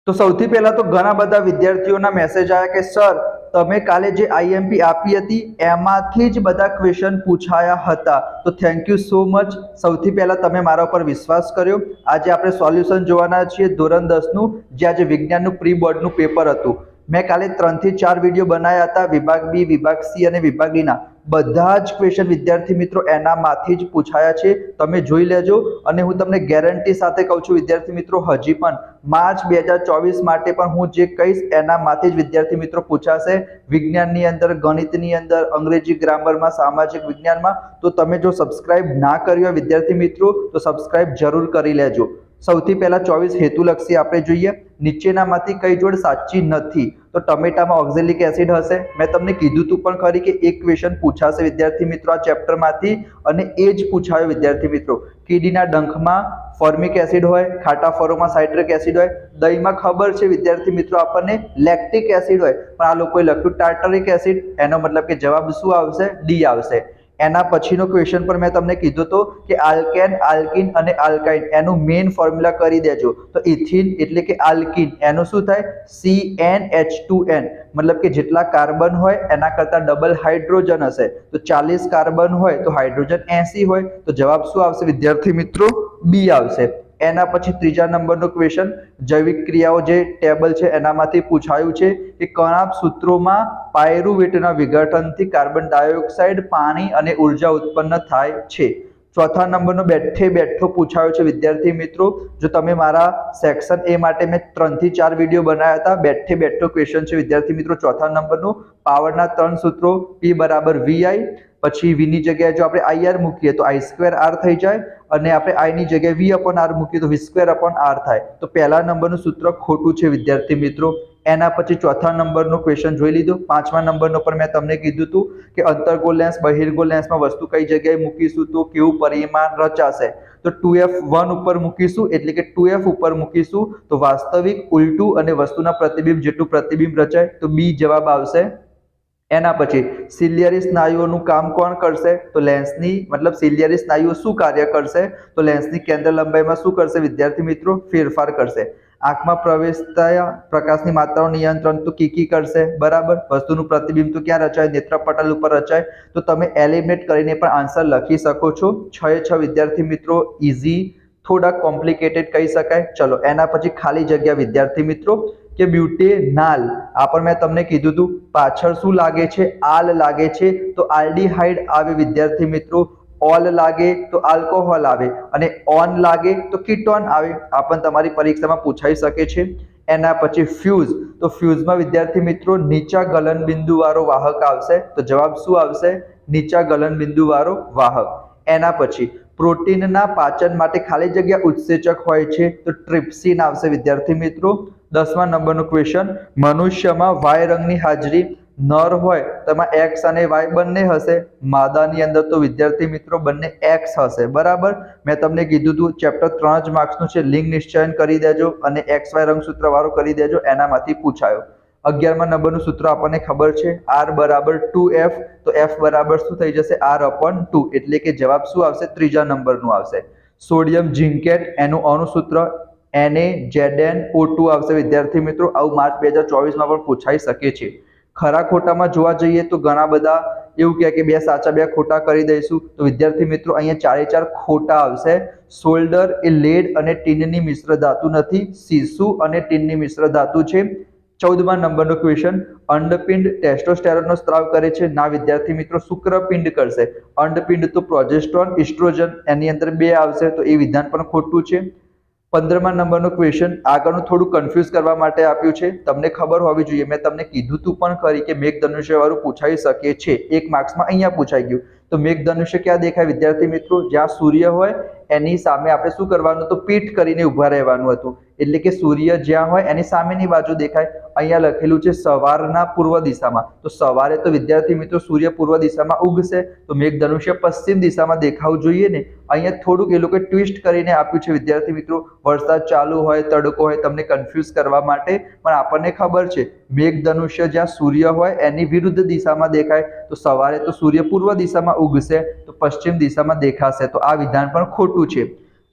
તો સૌથી પહેલા તો ઘણા બધા વિદ્યાર્થીઓના મેસેજ આવ્યા કે સર તમે કાલે જે આઈએમપી આપી હતી એમાંથી જ બધા ક્વેશ્ચન પૂછાયા હતા, તો થેન્ક યુ સો મચ. સૌથી પહેલા તમે મારા ઉપર વિશ્વાસ કર્યો. આજે આપણે સોલ્યુશન જોવાના છીએ ધોરણ 10નું, જે આજે વિજ્ઞાનનું પ્રી બોર્ડનું પેપર હતું. મેં કાલે 3 થી 4 વિડીયો બનાવ્યા હતા, વિભાગ બી, વિભાગ સી અને વિભાગ ડી ના. બધા જ ક્વેશ્ચન વિદ્યાર્થી મિત્રો એનામાંથી જ પૂછાયા છે. તમે જોઈ લેજો અને હું તમને ગેરંટી સાથે કહું છું વિદ્યાર્થી મિત્રો, હજી પણ માર્ચ 2024 માટે પણ હું જે કહીશ એનામાંથી જ વિદ્યાર્થી મિત્રો પૂછાશે. વિજ્ઞાનની અંદર, ગણિતની અંદર, અંગ્રેજી ગ્રામરમાં, સામાજિક વિજ્ઞાનમાં. તો તમે જો સબસ્ક્રાઇબ ના કર્યું હોય વિદ્યાર્થી મિત્રો તો સબસ્ક્રાઇબ જરૂર કરી લેજો. સૌથી પહેલા 24 હેતુલક્ષી આપણે જોઈએ. નીચેનામાંથી કઈ જોડ સાચી નથી? તો ટમેટામાં ઓક્ઝેલિક એસિડ હશે. મેં તમને કીધું તું પણ ખરી કે એક ક્વેશ્ચન પૂછાશે વિદ્યાર્થી મિત્રો આ ચેપ્ટરમાંથી, અને એ જ પૂછાયો વિદ્યાર્થી મિત્રો. કીડીના ડંખમાં ફોર્મિક એસિડ હોય, ખાટા ફળોમાં સાઇટ્રિક એસિડ હોય, દહીંમાં ખબર છે વિદ્યાર્થી મિત્રો આપણને લેક્ટિક એસિડ હોય, પણ આ લોકોએ લખ્યું ટાર્ટરિક એસિડ. એનો મતલબ કે જવાબ શું આવશે? ડી આવશે. એના પછીનો ક્વેશ્ચન પર મેં તમને કીધું તો કે આલ્કેન, આલ્કિન અને આલ્કાઇન એનું મેઇન ફોર્મ્યુલા કરી દેજો. તો ઇથિન એટલે કે આલ્કિન, એનું શું થાય? CnH2n. મતલબ કે જેટલા કાર્બન હોય એના કરતા ડબલ હાઇડ્રોજન હશે. તો 40 કાર્બન હોય તો હાઇડ્રોજન 80 હોય. તો જવાબ શું આવશે વિદ્યાર્થી મિત્રો? બી આવશે. એના પછી ત્રીજા નંબરનો ક્વેશ્ચન, જૈવિક ક્રિયાઓ જે ટેબલ છે એનામાંથી પૂછાયું છે કે કણા સૂત્રોમાં પાયરુવેટના વિઘટનથી કાર્બન ડાયોક્સાઇડ, પાણી અને ઉર્જા ઉત્પન્ન થાય છે. ચોથા નંબરનો બેઠો પૂછાયો છે વિદ્યાર્થી મિત્રો. જો તમે મારા સેક્શન એ માટે મેં 3 થી 4 વિડીયો બનાવ્યા હતા. બેઠો ક્વેશ્ચન છે વિદ્યાર્થી મિત્રો. ચોથા નંબરનું પાવરના 3 સૂત્રો, P = VI. પછી V ની જગ્યાએ જો આપણે IR મૂકીએ તો I2R થઈ જાય, અને આપણે I ની જગ્યાએ V/R મૂકીએ તો V2/R થાય. તો પહેલા નંબરનું સૂત્ર ખોટું છે વિદ્યાર્થી મિત્રો. એના પછી ચોથા નંબરનો ક્વેશ્ચન જોઈ લીધો. પાંચમા નંબરનો પર મેં તમને કીધું હતું કે અંતર્ગોળ લેન્સ, બહિર્ગોળ લેન્સમાં વસ્તુ કઈ જગ્યાએ મૂકીશું તો કેવું પરિમાણ રચાશે? તો 2f1 ઉપર મૂકીશું, એટલે કે 2f ઉપર મૂકીશું તો વાસ્તવિક, ઉલટું અને વસ્તુના પ્રતિબિંબ જેટલું પ્રતિબિંબ રચાય. તો બી જવાબ આવશે. એના પછી સિલિયરી સ્નાયુઓનું કામ કોણ કરશે? તો લેન્સની, મતલબ સિલિયરી સ્નાયુઓ શું કાર્ય કરશે? તો લેન્સની કેન્દ્ર લંબાઈમાં શું કરશે વિદ્યાર્થી મિત્રો? ફેરફાર કરશે. આંખમાં પ્રવેશતા પ્રકાશની માત્રાનું નિયંત્રણ તો કીકી કરશે, બરાબર. વસ્તુનું પ્રતિબિંબ તો ક્યાં રચાય? નેત્રપટલ ઉપર રચાય. તો તમે એલિમિનેટ કરીને પણ આન્સર લખી શકો છો. 6 વિદ્યાર્થી મિત્રો ઇઝી, થોડા કોમ્પ્લિકેટેડ કહી શકાય. ચલો એના પછી ખાલી જગ્યા વિદ્યાર્થી મિત્રો કે બ્યુટેનાલ. આ પણ મેં તમને કીધું હતું. પાછળ શું લાગે છે? આલ લાગે છે તો આલ્ડીહાઇડ આવે વિદ્યાર્થી મિત્રો. ઓલ લાગે તો આલ્કોહોલ આવે, અને ઓન લાગે તો કીટોન આવે. આ પણ તમારી પરીક્ષામાં પૂછાઈ શકે છે. એના પછી ફ્યુઝ. તો ફ્યુઝમાં વિદ્યાર્થી મિત્રો નીચા ગલનબિંદુ વાળો વાહક આવશે. તો જવાબ શું આવશે? નીચા ગલનબિંદુ વાળો વાહક. એના પછી પ્રોટીનના પાચન માટે ખાલી જગ્યા ઉત્સેચક હોય છે, તો ટ્રિપ્સિન આવશે વિદ્યાર્થી મિત્રો. 10મા નંબરનો ક્વેશ્ચન, મનુષ્યમાં વાય રંગની હાજરી નર હોય તો એમાં X અને Y બંને હશે. માદાની અંદર તો વિદ્યાર્થી મિત્રો બંને X હશે, બરાબર. મેં તમને કીધું હતું ચેપ્ટર 3 જ માર્ક્સનું છે. લિંગ નિશ્ચયન કરી દેજો અને XY રંગસૂત્ર વાળું કરી દેજો, એનામાંથી પૂછાયો. 11મા નંબરનું સૂત્ર આપણને ખબર છે, R = 2F. તો F બરાબર શું થઈ જશે? R/2. એટલે કે જવાબ શું આવશે? ત્રીજા નંબરનું આવશે. સોડિયમ ઝિંકેટ, એનું અણુ સૂત્ર NaZnO2 આવશે વિદ્યાર્થી મિત્રો. આવું માર્ચ 2024માં પણ પૂછાઈ શકે છે. ખરા ખોટામાં જોવા જઈએ તો ઘણા બધા એવું કહે કે 2 સાચા 2 ખોટા કરી દઈશું. તો વિદ્યાર્થી મિત્રો અહીંયા 4 ખોટા આવશે. સોલ્ડર એ લેડ અને ટીનની મિશ્ર ધાતુ નથી, સીસુ અને ટીનની મિશ્ર ધાતુ છે. 14મા નંબરનો ક્વેશ્ચન, અંડપિંડ ટેસ્ટોસ્ટેરોનનો સ્ત્રાવ કરે છે? ના વિદ્યાર્થી મિત્રો, શુક્રપિંડ કરશે. અંડપિંડ તો પ્રોજેસ્ટ્રોન, ઇસ્ટ્રોજન, એની અંદર 2 આવશે. તો એ વિધાન પણ ખોટું છે. 15મા નંબરનો ક્વેશ્ચન આગળનું થોડું કન્ફ્યુઝ કરવા માટે આપ્યું છે. તમને ખબર હોવી જોઈએ, મેં તમને કીધું તું પણ ખરી કે મેઘધનુષ્ય વાળું પૂછાઈ શકે છે. 1 માર્ક્સમાં અહીંયા પૂછાઈ ગયું. તો મેઘધનુષ્ય ક્યાં દેખાય વિદ્યાર્થી મિત્રો? જ્યાં સૂર્ય હોય એની સામે આપણે શું કરવાનું? તો પીઠ કરીને ઊભા રહેવાનું હતું. એટલે કે સૂર્ય જ્યાં હોય એની સામેની બાજુ દેખાય. અહીંયા લખેલું છે સવારના પૂર્વ દિશામાં. તો સવારે તો વિદ્યાર્થી મિત્રો સૂર્ય પૂર્વ દિશામાં ઉગશે, તો મેઘધનુષ્ય પશ્ચિમ દિશામાં દેખાવું જોઈએ ને. અહીંયા થોડુંક એ લોકો ટ્વિસ્ટ કરીને આપ્યું છે વિદ્યાર્થી મિત્રો. વરસાદ ચાલુ હોય, તડકો હોય, તમને કન્ફ્યુઝ કરવા માટે. પણ આપણને ખબર છે મેઘધનુષ્ય જ્યાં સૂર્ય હોય એની વિરુદ્ધ દિશામાં દેખાય. તો સવારે તો સૂર્ય પૂર્વ દિશામાં ઉગશે, તો પશ્ચિમ દિશામાં દેખાશે. તો આ વિધાન પણ ખોટું છે.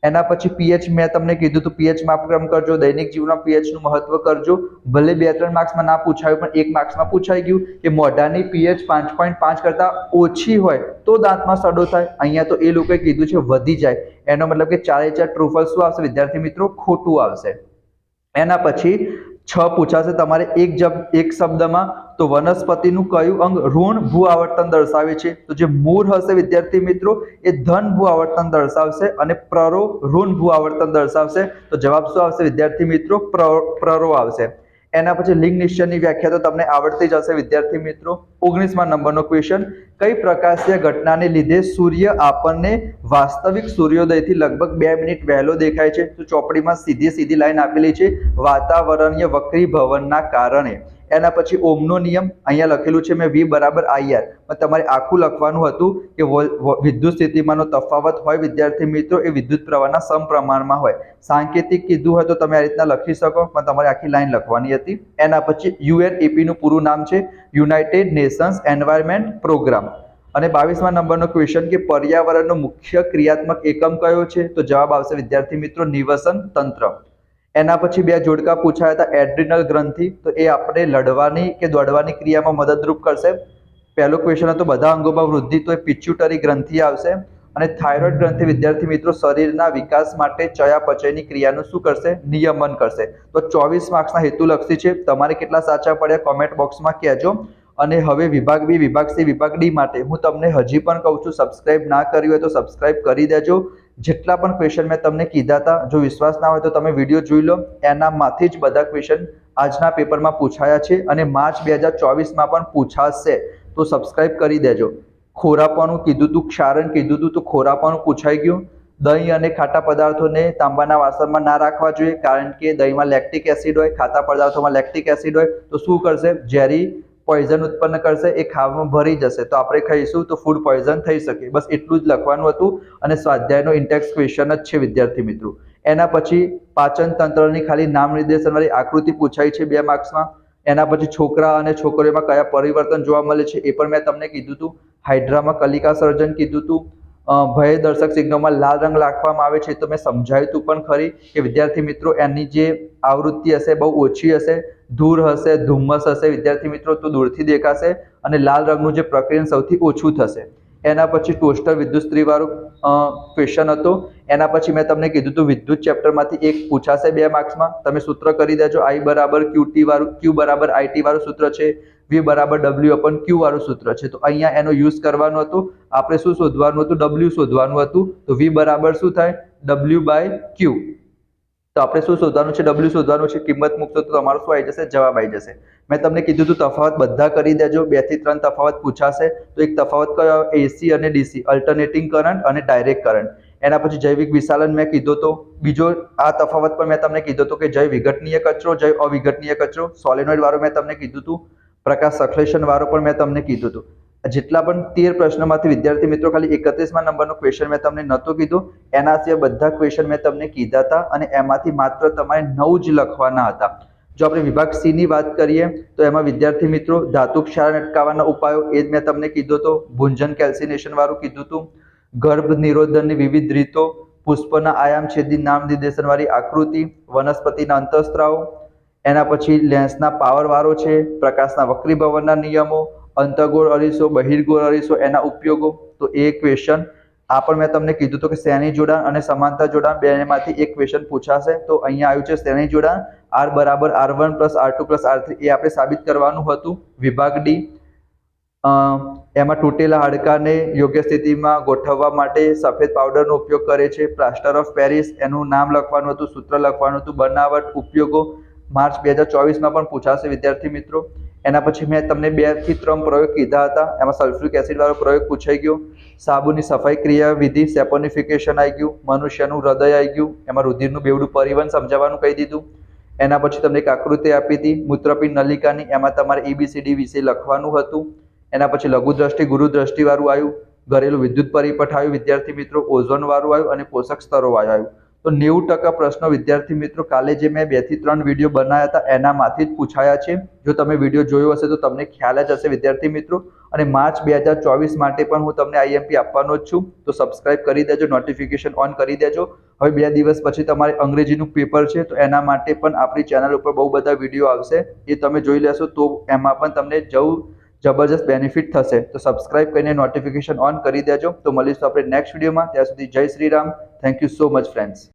એના પછી પીએચ મેં તમને કીધું તો પીએચ માપક્રમ કરજો, દૈનિક જીવનમાં પીએચ નું મહત્વ કરજો. ભલે 2-3 માર્ક્સમાં ના પૂછાયું પણ 1 માર્ક્સમાં પૂછાઈ ગયું કે મોઢાની પીએચ 5.5 કરતા ઓછી હોય તો દાંતમાં સડો થાય. અહીંયા તો એ લોકોએ કીધું છે વધી જાય, એનો મતલબ કે 4 ટ્રુફલ શું આવશે વિદ્યાર્થી મિત્રો? ખોટું આવશે. એના પછી 6 પૂછાશે તમારે એક શબ્દમાં, તો વનસ્પતિનું કયું અંગ ઋણ ભૂ આવર્તન દર્શાવે છે? તો જે મૂળ હશે વિદ્યાર્થી મિત્રો એ ધન ભૂ આવર્તન દર્શાવશે અને પ્રરો ઋણ ભૂ આવર્તન દર્શાવશે. તો જવાબ શું આવશે વિદ્યાર્થી મિત્રો? પ્રરો આવશે. એના પછી લિંગ નિશ્ચયની વ્યાખ્યા તો તમને આવડતી જ હશે વિદ્યાર્થી મિત્રો. 19મા નંબરનો ક્વેશ્ચન, કઈ પ્રકાશીય ઘટનાને લીધે સૂર્ય આપણને વાસ્તવિક સૂર્યોદયથી લગભગ 2 મિનિટ વહેલો દેખાય છે? તો ચોપડીમાં સીધી લાઈન આપેલી છે, વાતાવરણીય વક્રીભવનના કારણે. એના પછી ઓમનો નિયમ અહીંયા લખેલું છે મેં V બરાબર IR, તમારે આખું લખવાનું હતું કે વિદ્યુત સ્થિતિમાનનો તફાવત હોય વિદ્યાર્થી મિત્રો એ વિદ્યુત પ્રવાહના સમપ્રમાણમાં હોય. સાંકેતિક કીધું હોય તો તમે આ રીતના લખી શકો, પણ તમારે આખી લાઈન લખવાની હતી. એના પછી UNEP નું પૂરું નામ છે યુનાઇટેડ નેશન્સ એન્વાયરમેન્ટ પ્રોગ્રામ. અને 22મા નંબરનો ક્વેશ્ચન કે પર્યાવરણનો મુખ્ય ક્રિયાત્મક એકમ કયો છે? તો જવાબ આવશે વિદ્યાર્થી મિત્રો નિવસન તંત્ર. એના પછી 2 જોડકા પૂછાયા હતા. એડ્રિનલ ગ્રંથિ, તો એ આપણે લડવાની કે દોડવાની ક્રિયામાં મદદરૂપ કરશે. પહેલો ક્વેશ્ચન હતો બધા અંગોમાં વૃદ્ધિ, તો એ પિચ્યુટરી ગ્રંથિ આવશે. અને થાઇરોઇડ ગ્રંથિ વિદ્યાર્થી મિત્રો શરીરના વિકાસ માટે ચયાપચયની ક્રિયાનું શું કરશે? નિયમન કરશે. તો 24 માર્ક્સના હેતુલક્ષી છે. તમારે કેટલા સાચા પડ્યા કોમેન્ટ બોક્સમાં કહેજો. અને હવે વિભાગ બી, વિભાગ સી, વિભાગ ડી માટે હું તમને હજી પણ કહું છું, સબસ્ક્રાઇબ ના કર્યું હોય તો સબસ્ક્રાઇબ કરી દેજો. જેટલા પણ ક્વેશ્ચન મેં તમને કીધા હતા, જો વિશ્વાસ ના હોય તો તમે વિડીયો જોઈ લો, એનામાંથી જ બધા ક્વેશ્ચન આજના પેપરમાં પૂછાયા છે અને માર્ચ 2024માં પણ પૂછાશે. તો સબસ્ક્રાઇબ કરી દેજો. ખોરાપાનું કીધું હતું, ક્ષારણ કીધું હતું, તો ખોરાપાનું પૂછાઈ ગયું. દહીં અને ખાટા પદાર્થોને તાંબાના વાસણમાં ના રાખવા જોઈએ, કારણ કે દહીંમાં લેક્ટિક એસિડ હોય, ખાટા પદાર્થોમાં લેક્ટિક એસિડ હોય, તો શું કરશે? ઝેરી પોઈઝન ઉત્પન્ન કરશે, એ ખાવામાં ભરી જશે, તો આપણે ખાઈશું તો ફૂડ પોઈઝન થઈ શકે. બસ એટલું જ લખવાનું હતું અને સ્વાધ્યાયનો ઇન્ટેક્સ ક્વેશ્ચન જ છે વિદ્યાર્થી મિત્રો. એના પછી પાચન તંત્રની ખાલી નામ નિર્દેશનવાળી આકૃતિ પૂછાઈ છે 2 માર્ક્સમાં. એના પછી છોકરા અને છોકરીઓમાં કયા પરિવર્તન જોવા મળે છે એ પણ મેં તમને કીધું હતું. હાઇડ્રામાં કલિકા સર્જન કીધું હતું. ભય દર્શક સિગ્નલમાં લાલ રંગ રાખવામાં આવે છે, તો મેં સમજાવ્યું હતું પણ ખરી કે વિદ્યાર્થી મિત્રો એની જે આવૃત્તિ હશે બહુ ઓછી હશે, ધૂળ હશે, ધુમ્મસ હશે વિદ્યાર્થી મિત્રો, તો દૂરથી દેખાશે અને લાલ રંગનું જે પ્રક્રિયન સૌથી ઓછું થશે. એના પછી ટોસ્ટર વિદ્યુત સ્ત્રીવાળું ક્વેશ્ચન હતો. એના પછી મેં તમને કીધું હતું વિદ્યુત ચેપ્ટરમાંથી એક પૂછાશે 2 માર્ક્સમાં. તમે સૂત્ર કરી દેજો. I બરાબર QT વાળું, Q બરાબર IT વાળું સૂત્ર છે, V બરાબર W/Q વાળું સૂત્ર છે. તો અહીંયા એનો યુઝ કરવાનો હતો. આપણે શું શોધવાનું હતું? W શોધવાનું હતું. તો V બરાબર શું થાય? W/Q. તો આપણે શું શોધવાનું છે? W શોધવાનું છે. કિંમત મૂકશો તો તમારું શું આવી જશે? જવાબ આવી જશે. મેં તમને કીધું હતું તફાવત બધા કરી દેજો. 2 થી 3 તફાવત પૂછાશે. તો એક તફાવત કયો? AC અને DC, અલ્ટરનેટિંગ કરંટ અને ડાયરેક્ટ કરંટ. એના પછી જૈવિક વિશાલન મેં કીધો તો. બીજો આ તફાવત પણ મેં તમને કીધો હતો કે જૈવ વિઘટનીય કચરો, જૈવ અવિઘટનીય કચરો. સોલેનોઇડ વાળો મેં તમને કીધું હતું. પ્રકાશ સંશ્લેષણ વાળો પણ મેં તમને કીધું હતું. જેટલા પણ 13 પ્રશ્નોમાંથી વિદ્યાર્થી મિત્રો ખાલી 31મા નંબરનો ક્વેશ્ચન મેં તમને નહોતો કીધું. એના સિવાય બધા ક્વેશ્ચન મેં તમને કીધા હતા અને એમાંથી માત્ર તમારે 9 જ લખવાના હતા. જો આપણે વિભાગ સી ની વાત કરીએ તો એમાં વિદ્યાર્થી મિત્રો ધાતુ ક્ષારણ અટકાવવાના ઉપાયો એ જ મેં તમને કીધું હતો. ભુંજન કેલ્સિનેશન વાળું કીધું હતું. ગર્ભ નિરોધનની વિવિધ રીતો, પુષ્પના આયામ છેદી નામ નિર્દેશન વાળી આકૃતિ, વનસ્પતિના અંતઃસ્ત્રાવ. એના પછી લેન્સના પાવર વાળો છે, પ્રકાશના વક્રીભવનના નિયમો, અંતર્ગોળ અરીસો, બહિર્ગોળ અરીસો, એના ઉપયોગો. તો એ ક્વેશ્ચન આ પણ મેં તમને કીધું હતું કે શ્રેણી જોડાણ અને સમાંતર જોડાણ બેમાંથી એક ક્વેશ્ચન પૂછાશે. તો અહીંયા આવ્યું છે શ્રેણી જોડાણ, R બરાબર R1 plus R2 plus R3, એ આપણે સાબિત કરવાનું હતું. વિભાગ ડી એમાં તૂટેલા હાડકાને યોગ્ય સ્થિતિમાં ગોઠવવા માટે સફેદ પાવડરનો ઉપયોગ કરે છે. પ્લાસ્ટર ઓફ પેરિસ, એનું નામ લખવાનું હતું, સૂત્ર લખવાનું હતું. બનાવટ, ઉપયોગો માર્ચ 2024માં પણ પૂછાશે વિદ્યાર્થી મિત્રો. એના પછી મેં તમને 2 થી 3 પ્રયોગ કીધા હતા. એમાં સલ્ફ્યુરિક એસિડ વાળો પ્રયોગ પૂછાઈ ગયો. સાબુની સફાઈ ક્રિયા વિધિ, સેપોનિફિકેશન આવી ગયું. મનુષ્યનું હૃદય આવી ગયું. એમાં રુધિરનું બેવડું પરિવહન સમજાવવાનું કહી દીધું. એના પછી તમને એક આકૃતિ આપી હતી મૂત્રપિંડ નલિકાની, એમાં તમારે ABCD વિશે લખવાનું હતું. એના પછી લઘુ દ્રષ્ટિ, ગુરુ દ્રષ્ટિ વાળું આવ્યું. ઘરેલું વિદ્યુત પરિપથ આવ્યું વિદ્યાર્થી મિત્રો. ઓઝોન વાળું આવ્યું અને પોષક સ્તરો આવ્યું. તો 90% પ્રશ્નો વિદ્યાર્થી મિત્રો કાલે જે મેં 2 થી 3 વિડીયો બનાવ્યા હતા એનામાંથી જ પૂછાયા છે. જો તમે વિડીયો જોયો હશે તો તમને ખ્યાલ જ હશે વિદ્યાર્થી મિત્રો. અને માર્ચ 2024 માટે પણ હું તમને IMP આપવાનો જ છું. તો સબસ્ક્રાઇબ કરી દેજો, નોટિફિકેશન ઓન કરી દેજો. હવે 2 દિવસ પછી તમારે અંગ્રેજીનું પેપર છે તો એના માટે પણ આપણી ચેનલ ઉપર બહુ બધા વિડીયો આવશે. એ તમે જોઈ લેશો તો એમાં પણ તમને જબરજસ્ત બેનિફિટ થશે. તો સબસ્ક્રાઇબ કરીને નોટિફિકેશન ઓન કરી દેજો. તો મળીશું આપણે નેક્સ્ટ વિડીયોમાં. ત્યાં સુધી જય Shri Ram. Thank you so much friends.